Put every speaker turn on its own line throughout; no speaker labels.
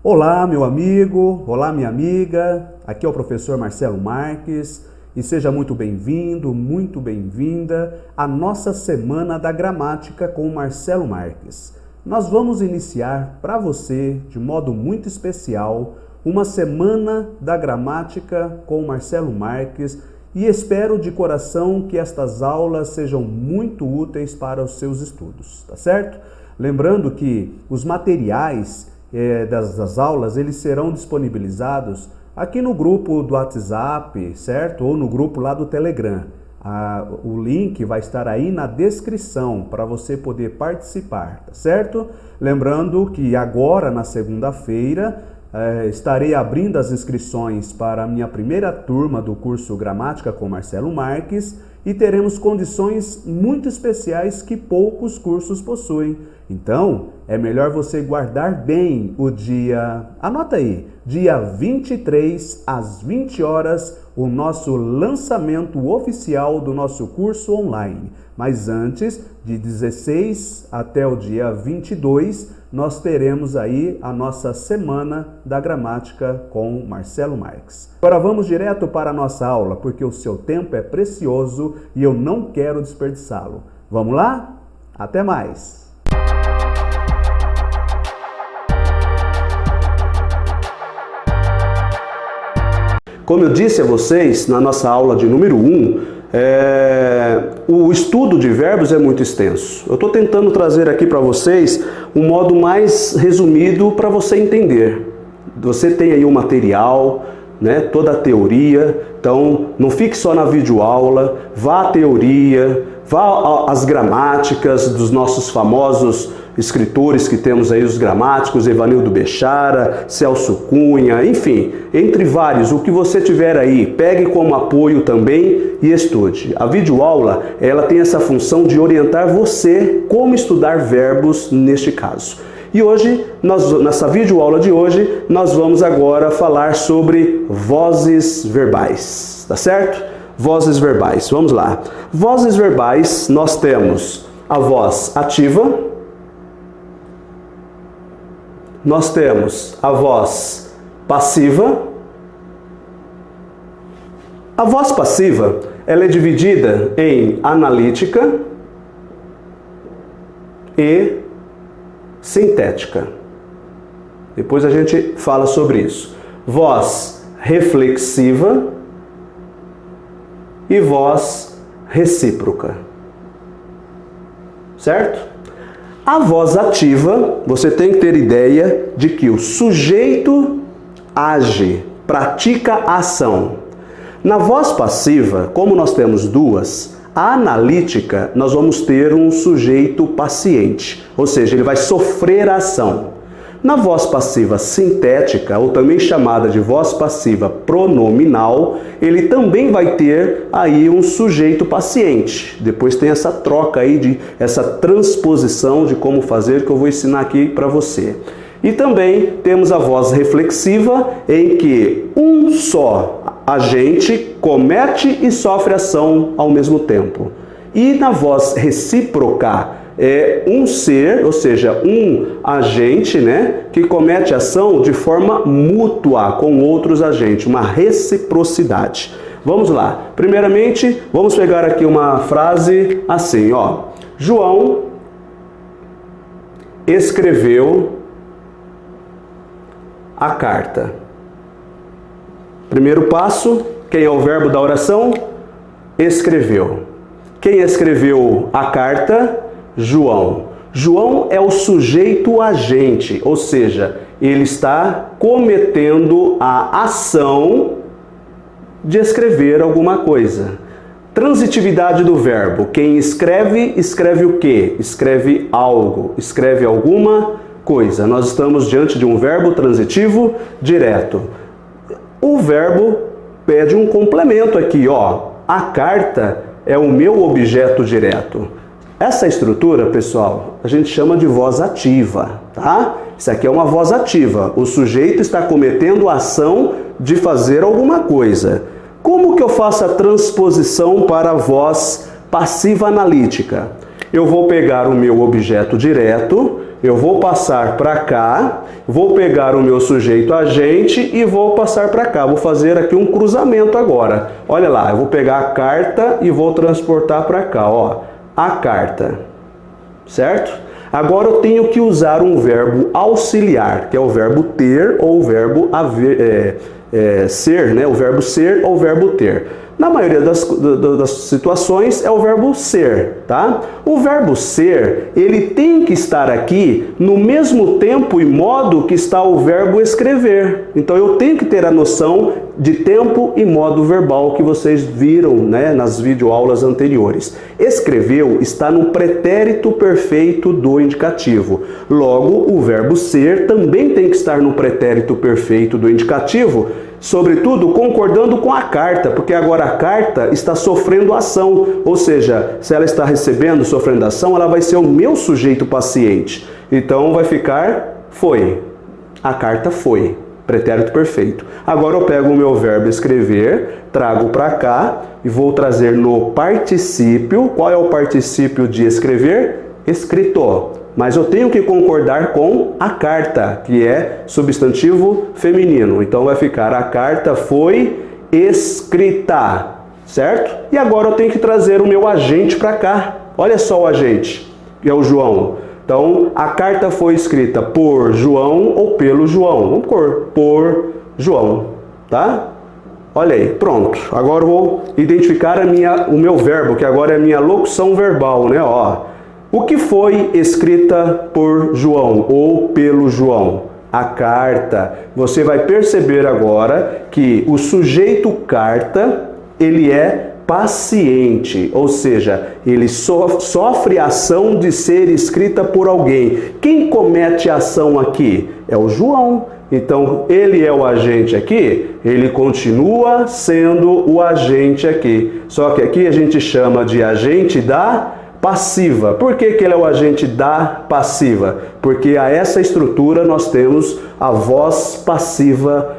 Olá, meu amigo, olá, minha amiga, aqui é o professor Marcelo Marques e seja muito bem-vindo, muito bem-vinda à nossa Semana da Gramática com o Marcelo Marques. Nós vamos iniciar para você, de modo muito especial, uma Semana da Gramática com o Marcelo Marques e espero de coração que estas aulas sejam muito úteis para os seus estudos, tá certo? Lembrando que os materiais das aulas, eles serão disponibilizados aqui no grupo do WhatsApp, certo? Ou no grupo lá do Telegram. O link vai estar aí na descrição para você poder participar, tá certo? Lembrando que agora, na segunda-feira, estarei abrindo as inscrições para a minha primeira turma do curso Gramática com Marcelo Marques e teremos condições muito especiais que poucos cursos possuem. Então, é melhor você guardar bem o dia, anota aí, dia 23 às 20 horas, o nosso lançamento oficial do nosso curso online. Mas antes, de 16 até o dia 22, nós teremos aí a nossa Semana da Gramática com Marcelo Marques. Agora vamos direto para a nossa aula, porque o seu tempo é precioso e eu não quero desperdiçá-lo. Vamos lá? Até mais! Como eu disse a vocês na nossa aula de número 1, o estudo de verbos é muito extenso. Eu estou tentando trazer aqui para vocês um modo mais resumido para você entender. Você tem aí o material, né, toda a teoria, então não fique só na videoaula, vá à teoria, vá às gramáticas dos nossos famosos escritores que temos aí, os gramáticos, Evanildo Bechara, Celso Cunha, enfim, entre vários, o que você tiver aí, pegue como apoio também e estude. A videoaula, ela tem essa função de orientar você como estudar verbos neste caso. E hoje, nessa videoaula de hoje, nós vamos agora falar sobre vozes verbais, tá certo? Vozes verbais, vamos lá. Vozes verbais, nós temos a voz ativa, nós temos a voz passiva. A voz passiva, ela é dividida em analítica e sintética. Depois a gente fala sobre isso. Voz reflexiva e voz recíproca. Certo? A voz ativa, você tem que ter ideia de que o sujeito age, pratica a ação. Na voz passiva, como nós temos duas, a analítica, nós vamos ter um sujeito paciente, ou seja, ele vai sofrer a ação. Na voz passiva sintética, ou também chamada de voz passiva pronominal, ele também vai ter aí um sujeito paciente. Depois tem essa troca aí, essa transposição de como fazer que eu vou ensinar aqui para você. E também temos a voz reflexiva, em que um só agente comete e sofre ação ao mesmo tempo. E na voz recíproca, é um ser, ou seja, um agente, né, que comete ação de forma mútua com outros agentes, uma reciprocidade. Vamos lá. Primeiramente, vamos pegar aqui uma frase assim, ó. João escreveu a carta. Primeiro passo, quem é o verbo da oração? Escreveu. Quem escreveu a carta? João. João é o sujeito agente, ou seja, ele está cometendo a ação de escrever alguma coisa. Transitividade do verbo. Quem escreve, escreve o quê? Escreve algo, escreve alguma coisa. Nós estamos diante de um verbo transitivo direto. O verbo pede um complemento aqui, ó. A carta é o meu objeto direto. Essa estrutura, pessoal, a gente chama de voz ativa, tá? Isso aqui é uma voz ativa. O sujeito está cometendo a ação de fazer alguma coisa. Como que eu faço a transposição para a voz passiva analítica? Eu vou pegar o meu objeto direto, eu vou passar para cá, vou pegar o meu sujeito agente e vou passar para cá. Vou fazer aqui um cruzamento agora. Olha lá, eu vou pegar a carta e vou transportar para cá, ó. A carta, certo? Agora eu tenho que usar um verbo auxiliar, que é o verbo ter ou o verbo ser, né? O verbo ser ou o verbo ter. Na maioria das situações é o verbo ser, tá? O verbo ser, ele tem que estar aqui no mesmo tempo e modo que está o verbo escrever. Então eu tenho que ter a noção de tempo e modo verbal que vocês viram, né, nas videoaulas anteriores. Escreveu está no pretérito perfeito do indicativo. Logo, o verbo ser também tem que estar no pretérito perfeito do indicativo, sobretudo concordando com a carta, porque agora a carta está sofrendo ação, ou seja, se ela está recebendo, sofrendo ação, ela vai ser o meu sujeito paciente. Então vai ficar foi. A carta foi. Pretérito perfeito. Agora eu pego o meu verbo escrever, trago para cá e vou trazer no particípio. Qual é o particípio de escrever? Escrito. Mas eu tenho que concordar com a carta, que é substantivo feminino. Então vai ficar a carta foi escrita, certo? E agora eu tenho que trazer o meu agente para cá. Olha só o agente, que é o João. Então, a carta foi escrita por João ou pelo João. Vamos por João, tá? Olha aí, pronto. Agora eu vou identificar o meu verbo, que agora é a minha locução verbal, né? Ó, o que foi escrita por João ou pelo João? A carta. Você vai perceber agora que o sujeito carta, ele é paciente, ou seja, ele sofre a ação de ser escrita por alguém. Quem comete a ação aqui? É o João. Então, ele é o agente aqui, ele continua sendo o agente aqui. Só que aqui a gente chama de agente da passiva. Por que ele é o agente da passiva? Porque a essa estrutura nós temos a voz passiva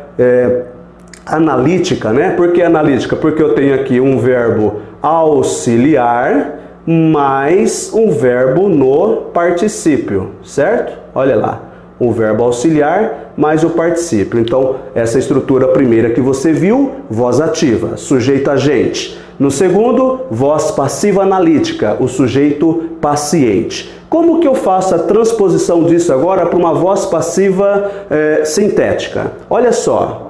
analítica, né? Por que analítica? Porque eu tenho aqui um verbo auxiliar mais um verbo no particípio, certo? Olha lá, um verbo auxiliar mais o particípio. Então, essa estrutura primeira que você viu, voz ativa, sujeito agente. No segundo, voz passiva analítica, o sujeito paciente. Como que eu faço a transposição disso agora para uma voz passiva sintética? Olha só.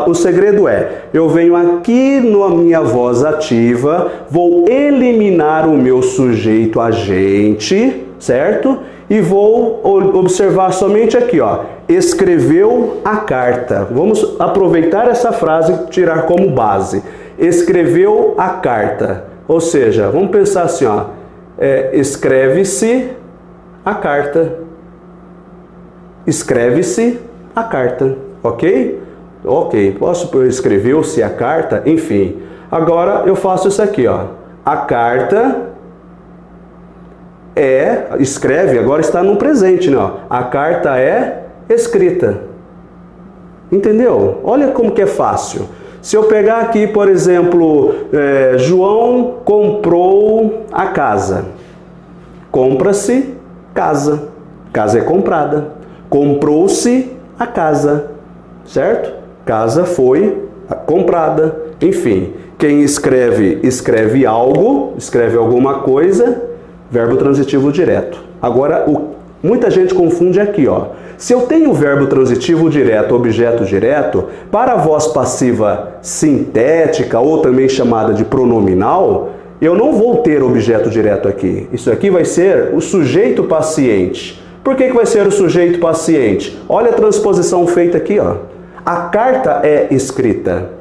O segredo é, eu venho aqui na minha voz ativa, vou eliminar o meu sujeito agente, certo? E vou observar somente aqui, ó, escreveu a carta. Vamos aproveitar essa frase e tirar como base. Escreveu a carta. Ou seja, vamos pensar assim, ó, escreve-se a carta. Escreve-se a carta, ok? Ok, escreveu-se a carta, enfim. Agora eu faço isso aqui, ó. A carta escreve, agora está no presente, né? Ó. A carta é escrita. Entendeu? Olha como que é fácil. Se eu pegar aqui, por exemplo, João comprou a casa. Compra-se casa. Casa é comprada. Comprou-se a casa. Certo? Casa foi comprada. Enfim, quem escreve, escreve algo, escreve alguma coisa, verbo transitivo direto. Agora, muita gente confunde aqui, ó. Se eu tenho verbo transitivo direto, objeto direto, para a voz passiva sintética, ou também chamada de pronominal, eu não vou ter objeto direto aqui. Isso aqui vai ser o sujeito paciente. Por que vai ser o sujeito paciente? Olha a transposição feita aqui, ó. A carta é escrita.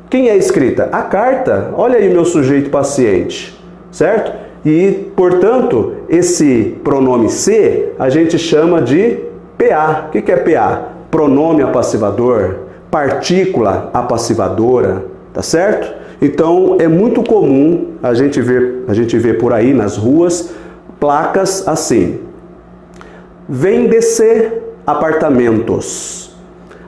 Quem é escrita? A carta. Olha aí meu sujeito paciente, certo? E, portanto, esse pronome se a gente chama de PA. O que é PA? Pronome apassivador, partícula apassivadora, tá certo? Então, é muito comum a gente ver por aí nas ruas placas assim: vende-se apartamentos.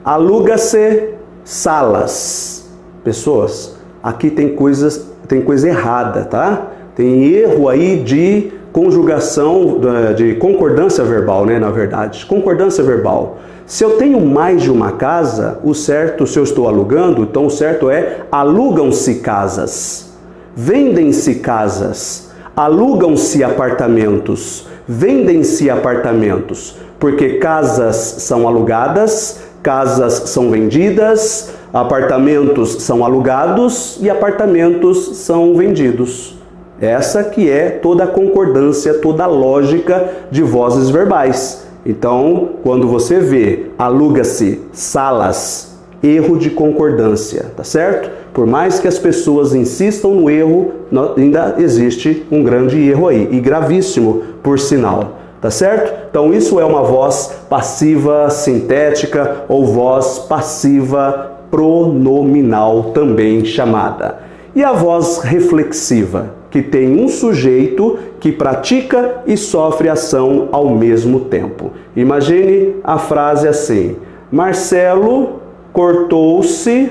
Aluga-se salas. Pessoas, aqui tem coisa errada, tá? Tem erro aí de conjugação de concordância verbal, né, na verdade. Concordância verbal. Se eu tenho mais de uma casa, o certo, se eu estou alugando, então o certo é alugam-se casas, vendem-se casas, alugam-se apartamentos, vendem-se apartamentos, porque casas são alugadas, casas são vendidas, apartamentos são alugados e apartamentos são vendidos. Essa que é toda a concordância, toda a lógica de vozes verbais. Então, quando você vê aluga-se salas, erro de concordância, tá certo? Por mais que as pessoas insistam no erro, ainda existe um grande erro aí, e gravíssimo, por sinal, tá certo? Então, isso é uma voz passiva sintética ou voz passiva pronominal, também chamada. E a voz reflexiva, que tem um sujeito que pratica e sofre ação ao mesmo tempo. Imagine a frase assim: Marcelo cortou-se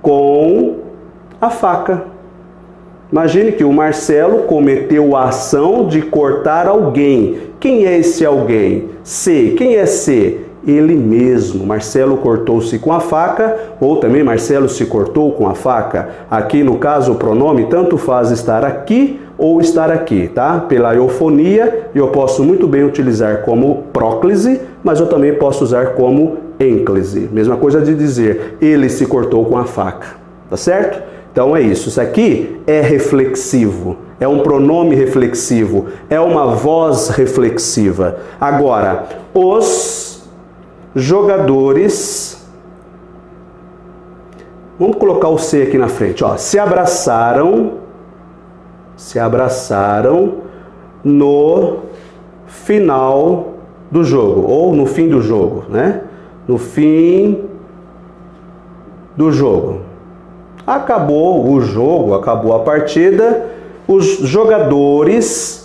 com a faca. Imagine que o Marcelo cometeu a ação de cortar alguém. Quem é esse alguém? C. Quem é C? Ele mesmo. Marcelo cortou-se com a faca, ou também Marcelo se cortou com a faca. Aqui no caso o pronome tanto faz estar aqui ou estar aqui, tá? Pela eufonia eu posso muito bem utilizar como próclise, mas eu também posso usar como ênclise. Mesma coisa de dizer ele se cortou com a faca, tá certo? Então é isso. Isso aqui é reflexivo. É um pronome reflexivo. É uma voz reflexiva. Agora, os jogadores, vamos colocar o C aqui na frente, ó, se abraçaram no final do jogo, ou no fim do jogo, né? No fim do jogo. Acabou o jogo, acabou a partida, os jogadores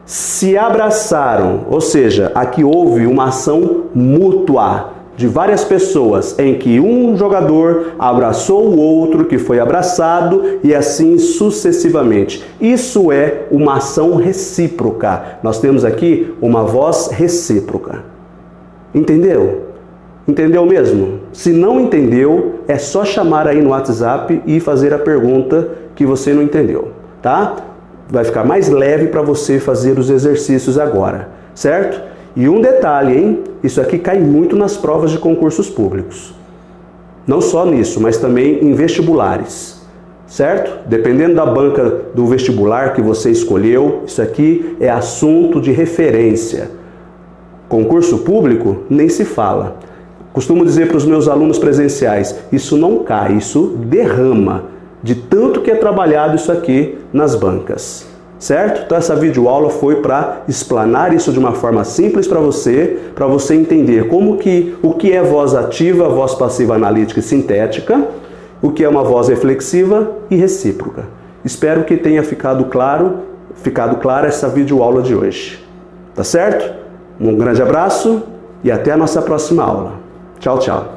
se abraçaram, ou seja, aqui houve uma ação mútua de várias pessoas, em que um jogador abraçou o outro que foi abraçado e assim sucessivamente. Isso é uma ação recíproca. Nós temos aqui uma voz recíproca. Entendeu? Entendeu mesmo? Se não entendeu, é só chamar aí no WhatsApp e fazer a pergunta que você não entendeu, tá? Vai ficar mais leve para você fazer os exercícios agora, certo? E um detalhe, hein? Isso aqui cai muito nas provas de concursos públicos. Não só nisso, mas também em vestibulares, certo? Dependendo da banca do vestibular que você escolheu, isso aqui é assunto de referência. Concurso público, nem se fala. Costumo dizer para os meus alunos presenciais, isso não cai, isso derrama. De tanto que é trabalhado isso aqui nas bancas, certo? Então essa videoaula foi para explanar isso de uma forma simples para você entender o que é voz ativa, voz passiva analítica e sintética, o que é uma voz reflexiva e recíproca. Espero que tenha ficado clara essa videoaula de hoje, tá certo? Um grande abraço e até a nossa próxima aula. Tchau, tchau.